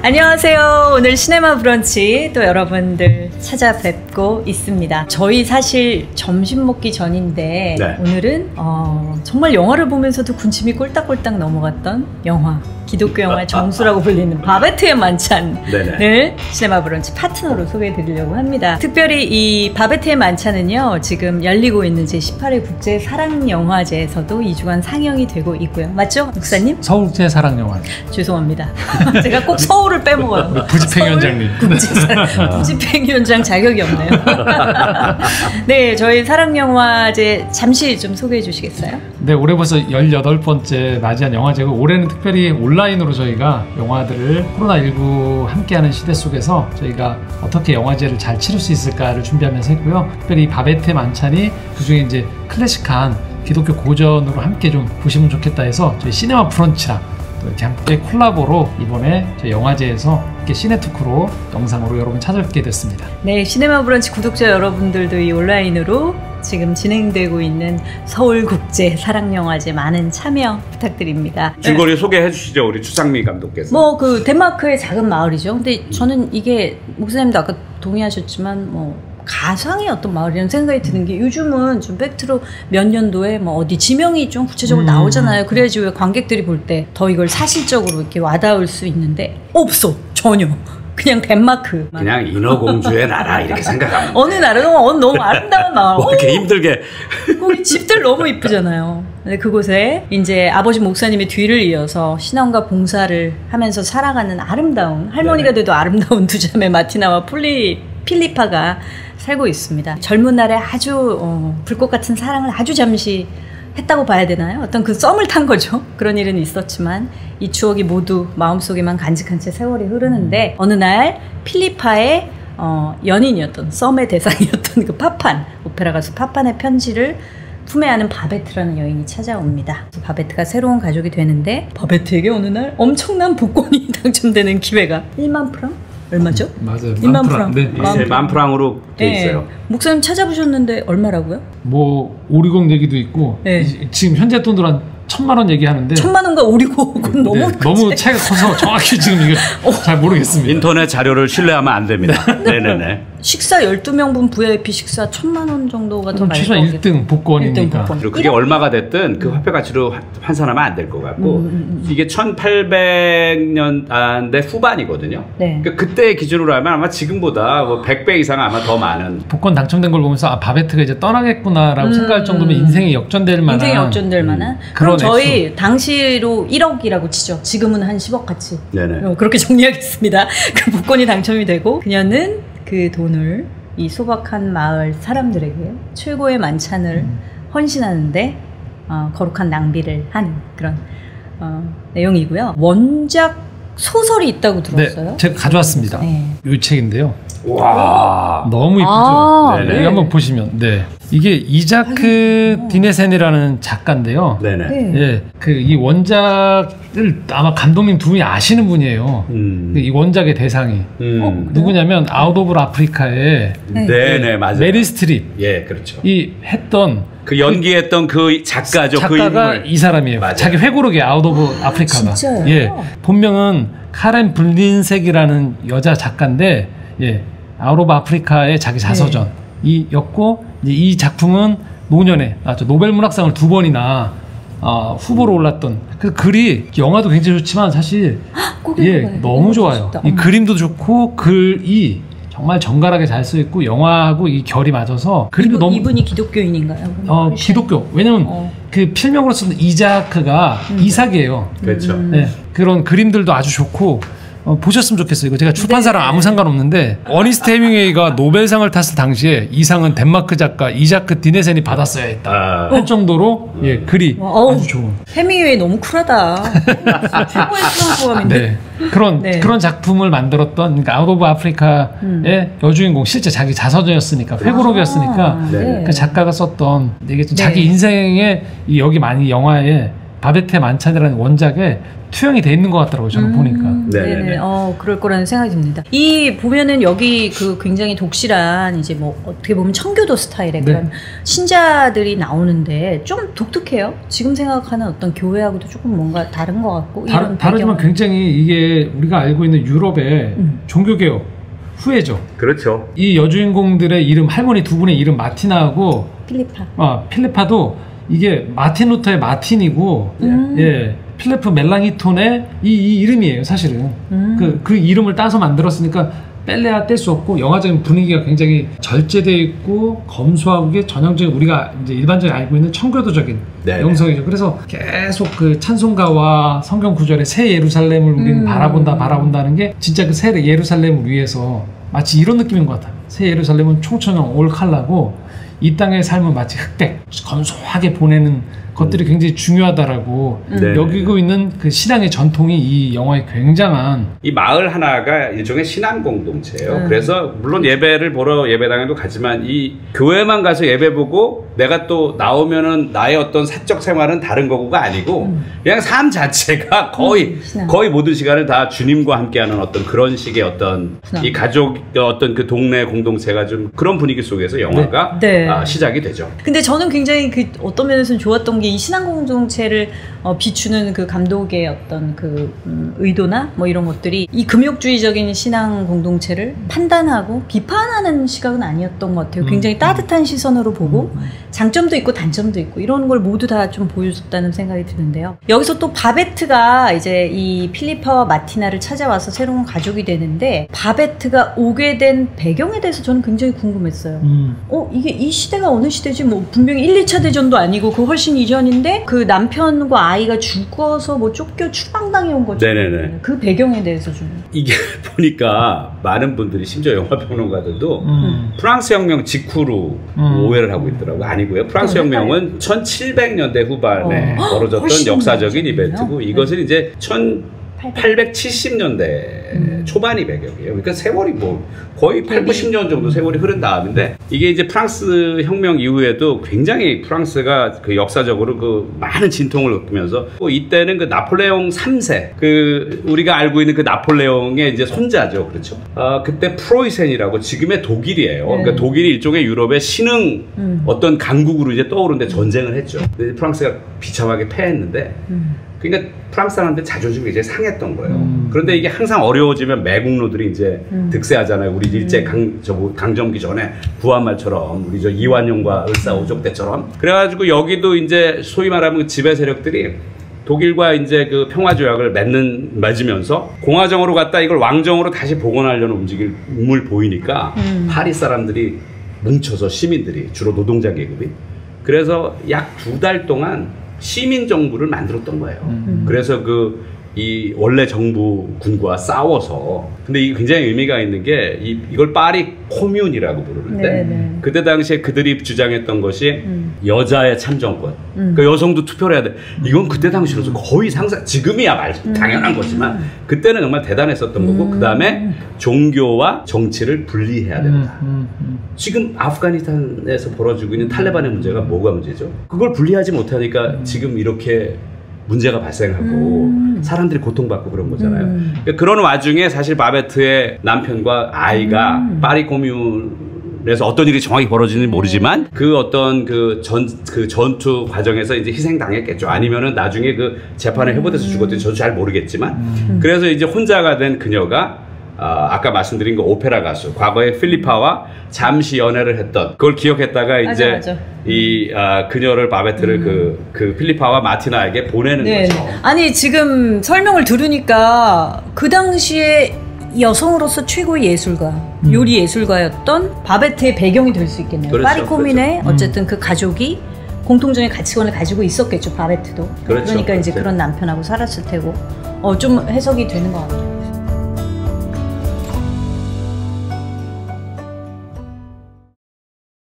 안녕하세요. 오늘 시네마 브런치 또 여러분들 찾아뵙고 있습니다. 저희 사실 점심 먹기 전인데 네. 오늘은 정말 영화를 보면서도 군침이 꼴딱꼴딱 넘어갔던 영화, 기독교 영화의 정수라고 불리는 바베트의 만찬을 시네마 브런치 파트너로 소개해드리려고 합니다. 특별히 이 바베트의 만찬은요, 지금 열리고 있는 제18회 국제사랑영화제에서도 2주간 상영이 되고 있고요. 맞죠, 목사님? 서울국제사랑영화. 죄송합니다. 제가 꼭 서울을 빼먹어요. 부집행위원장님. 부집행위원장 자격이 없네요. 네, 저희 사랑영화제 잠시 좀 소개해 주시겠어요? 네, 올해 벌써 18번째 맞이한 영화제고, 올해는 특별히 온라인으로 저희가 영화들을 코로나19 함께하는 시대 속에서 저희가 어떻게 영화제를 잘 치를 수 있을까를 준비하면서 했고요. 특별히 이 바베트의 만찬이 그중에 이제 클래식한 기독교 고전으로 함께 좀 보시면 좋겠다 해서 저희 시네마 브런치랑 또 이렇게 함께 콜라보로 이번에 저희 영화제에서 이렇게 시네토크로 영상으로 여러분 찾아뵙게 됐습니다. 네, 시네마 브런치 구독자 여러분들도 이 온라인으로 지금 진행되고 있는 서울국제사랑영화제 많은 참여 부탁드립니다. 줄거리 소개해 주시죠, 우리 추상미 감독께서. 뭐 그 덴마크의 작은 마을이죠. 근데 저는 이게 목사님도 아까 동의하셨지만 뭐 가상의 어떤 마을이라는 생각이 드는 게, 요즘은 좀 팩트로 몇 년도에 뭐 어디 지명이 좀 구체적으로 나오잖아요. 그래야지 왜 관객들이 볼 때 더 이걸 사실적으로 이렇게 와닿을 수 있는데 없어, 전혀. 그냥 덴마크. 그냥 인어공주의 나라 이렇게 생각하면 어느 나라는 너무 아름다운 마을. 뭐 이렇게 힘들게. 거기 집들 너무 이쁘잖아요. 근데 그곳에 이제 아버지 목사님의 뒤를 이어서 신앙과 봉사를 하면서 살아가는 아름다운, 할머니가 돼도 아름다운 두 자매 마티나와 필리파가 살고 있습니다. 젊은 날에 아주 불꽃 같은 사랑을 아주 잠시 했다고 봐야 되나요? 어떤 그 썸을 탄 거죠. 그런 일은 있었지만 이 추억이 모두 마음속에만 간직한 채 세월이 흐르는데, 어느 날 필리파의 연인이었던, 썸의 대상이었던 그 파판, 오페라 가수 파판의 편지를 품에 안은 바베트라는 여인이 찾아옵니다. 바베트가 새로운 가족이 되는데, 바베트에게 어느 날 엄청난 복권이 당첨되는 기회가 1만 프랑? 얼마죠? 맞아요. 1만 프랑. 네. 1만 프랑으로 돼 있어요. 목사님 찾아보셨는데 얼마라고요? 뭐 560 얘기도 있고, 지금 현재 돈으로 한 1,000만 원 얘기하는데, 1,000만 원과 560은 너무 차이가 커서 정확히 지금 이게 잘 모르겠습니다. 인터넷 자료를 신뢰하면 안 됩니다. 네네네. 식사 12명분 VIP 식사 1,000만 원 정도가 더 많이 최소한 1등 복권이니까. 그리고 그게 얼마가 됐든 그 화폐 가치로 환산하면 안 될 것 같고, 이게 1800년대 후반이거든요. 네. 그러니까 그때 기준으로 하면 아마 지금보다 뭐 100배 이상 아마 더 많은. 복권 당첨된 걸 보면서 바베트가 이제 떠나겠구나라고 생각할 정도면 인생이 역전될 만한. 인생이 역전될 만한. 그럼 저희 당시로 1억이라고 치죠. 지금은 한 10억 같이. 네네. 그렇게 정리하겠습니다. 그 복권이 당첨이 되고, 그녀는 그 돈을 이 소박한 마을 사람들에게 최고의 만찬을 헌신하는데 거룩한 낭비를 하는 그런 내용이고요. 원작 소설이 있다고 들었어요? 네, 제가 가져왔습니다. 이 책인데요. 와, 너무 이쁘죠? 네. 한번 보시면, 이게 이자크 디네센이라는 작가인데요. 예, 이 원작을 아마 감독님 두 분이 아시는 분이에요. 이 원작의 대상이 누구냐면 아웃 오브 아프리카의 맞아요. 메릴 스트립. 예, 그렇죠. 이 했던 그 연기했던 그 작가죠. 작가가 그 이 사람이에요. 맞아요. 자기 회고록에 아웃 오브 아프리카가. 진짜요? 예, 본명은 카렌 블린색이라는 여자 작가인데, 아웃 오브 아프리카의 자기 자서전 이었고, 이 작품은 노년에 노벨 문학상을 2번이나 후보로 올랐던 그 글이, 영화도 굉장히 좋지만 사실 너무 좋아요. 이 그림도 좋고 글이 정말 정갈하게 잘 써 있고, 영화하고 이 결이 맞아서. 그리고 너무 이분이 기독교인인가요? 기독교. 왜냐면 그 필명으로 쓰는 이자크가 이삭이에요. 그렇죠. 그런 그림들도 아주 좋고, 보셨으면 좋겠어요. 이거 제가 출판사랑 아무 상관없는데, 어니스트 헤밍웨이가 노벨상을 탔을 당시에 이 상은 덴마크 작가 이자크 디네센이 받았어야 했다 할 정도로 글이 아주 좋은. 헤밍웨이 너무 쿨하다. 최고의 수상소감인데. 그런 작품을 만들었던, 그러니까 아웃 오브 아프리카의 여주인공, 실제 자기 자서전이었으니까, 회고록이었으니까 그 작가가 썼던, 이게 좀 자기 인생에 여기 많이 영화에 바베트의 만찬이라는 원작에 투영이 돼 있는 것 같더라고요. 저는 보니까. 네네. 그럴 거라는 생각이 듭니다. 이 보면은 여기 그 굉장히 독실한 이제 뭐 어떻게 보면 청교도 스타일의 그런 신자들이 나오는데 좀 독특해요. 지금 생각하는 어떤 교회하고도 조금 뭔가 다른 것 같고. 다르지만 굉장히 이게 우리가 알고 있는 유럽의 종교개혁 후예죠. 그렇죠. 이 여주인공들의 이름, 할머니 두 분의 이름 마티나하고 필리파도 이게 마틴 루터의 마틴이고 예. 필리프 멜랑히톤의 이 이름이에요, 사실은. 그 이름을 따서 만들었으니까 뺄래야 뗄 수 없고, 영화적인 분위기가 굉장히 절제되어 있고 검소하고, 이게 전형적인 우리가 이제 일반적으로 알고 있는 청교도적인 영성이죠. 그래서 계속 그 찬송가와 성경 구절의 새 예루살렘을 우리는 바라본다는 게 진짜 그 새 예루살렘을 위해서 마치 이런 느낌인 것 같아요. 새 예루살렘은 총천형 올 칼라고, 이 땅의 삶은 마치 흑백, 검소하게 보내는 것들이 굉장히 중요하다라고 여기고 있는 그 신앙의 전통이 이 영화에 굉장한, 이 마을 하나가 일종의 신앙 공동체예요. 그래서 물론 예배를 보러 예배당에도 가지만 이 교회만 가서 예배 보고 내가 또 나오면은 나의 어떤 사적 생활은 다른 거고가 아니고 그냥 삶 자체가 거의 모든 시간을 다 주님과 함께하는 어떤 그런 식의 어떤 이 가족 어떤 그 동네 공동체가 좀 그런 분위기 속에서 영화가 시작이 되죠. 근데 저는 굉장히 그 어떤 면에서는 좋았던 게 이 신앙 공동체를 비추는 그 감독의 어떤 그 의도나 뭐 이런 것들이 이 금욕주의적인 신앙 공동체를 판단하고 비판하는 시각은 아니었던 것 같아요. 굉장히 따뜻한 시선으로 보고 장점도 있고 단점도 있고 이런 걸 모두 다 좀 보여줬다는 생각이 드는데요. 여기서 또 바베트가 이제 이 필리파와 마티나를 찾아와서 새로운 가족이 되는데, 바베트가 오게 된 배경에 대해서 저는 굉장히 궁금했어요. 이게 이 시대가 어느 시대지? 뭐 분명히 1, 2차 대전도 아니고 그 훨씬 이전인데 그 남편과 아이가 죽어서 뭐 쫓겨 추방당해 온 거죠. 네네네. 그 배경에 대해서 좀 이게 보니까 많은 분들이 심지어 영화 평론가들도 프랑스 혁명 직후로 오해를 하고 있더라고요. 아니고요. 프랑스 혁명은 1700년대 후반에 벌어졌던 역사적인 이벤트고, 이것은 이제 1870년대 초반이 배경이에요. 그러니까 세월이 뭐 거의 80년 정도 세월이 흐른 다음인데, 이게 이제 프랑스 혁명 이후에도 굉장히 프랑스가 그 역사적으로 그 많은 진통을 겪으면서, 이때는 그 나폴레옹 3세, 그 우리가 알고 있는 그 나폴레옹의 이제 손자죠. 그렇죠. 그때 프로이센이라고, 지금의 독일이에요. 그러니까 독일이 일종의 유럽의 신흥 어떤 강국으로 이제 떠오르는데 전쟁을 했죠. 근데 프랑스가 비참하게 패했는데, 그러니까 프랑스 사람들 자존심이 이제 상했던 거예요. 그런데 이게 항상 어려워지면 매국노들이 이제 득세하잖아요. 우리 일제 강점기 전에 구한말처럼, 우리 저 이완용과 을사오적 때처럼. 그래가지고 여기도 이제 소위 말하면 지배 세력들이 독일과 이제 그 평화조약을 맺으면서 공화정으로 갔다 이걸 왕정으로 다시 복원하려는 움직임을 보이니까 파리 사람들이 뭉쳐서, 시민들이, 주로 노동자 계급이, 그래서 약 2달 동안 시민 정부를 만들었던 거예요. 그래서 이 원래 정부군과 싸워서, 근데 이게 굉장히 의미가 있는 게 이걸 파리 코뮌이라고 부르는데, 그때 당시에 그들이 주장했던 것이 여자의 참정권, 그러니까 여성도 투표를 해야 돼. 이건 그때 당시로서 거의 지금이야 당연한 거지만 그때는 정말 대단했었던 거고, 그 다음에 종교와 정치를 분리해야 된다. 지금 아프가니스탄에서 벌어지고 있는 탈레반의 문제가 뭐가 문제죠? 그걸 분리하지 못하니까 지금 이렇게 문제가 발생하고 사람들이 고통받고 그런 거잖아요. 그러니까 그런 와중에 사실 바베트의 남편과 아이가 파리 코뮌에서 어떤 일이 정확히 벌어지는지 모르지만 그 어떤 그 전투 과정에서 이제 희생당했겠죠. 아니면은 나중에 그 재판에 회부돼서 죽었든지 저도 잘 모르겠지만, 그래서 이제 혼자가 된 그녀가 아까 말씀드린 그 오페라 가수, 과거에 필리파와 잠시 연애를 했던, 그걸 기억했다가 이제 맞아. 그녀를, 바베트를 그 필리파와 마티나에게 보내는 거죠. 아니, 지금 설명을 들으니까 그 당시에 여성으로서 최고의 예술가, 요리 예술가였던 바베트의 배경이 될 수 있겠네요. 그렇죠, 파리 코뮌에 어쨌든 그 가족이 공통적인 가치관을 가지고 있었겠죠, 바베트도. 그러니까 이제 그런 남편하고 살았을 테고, 좀 해석이 되는 것 같아요.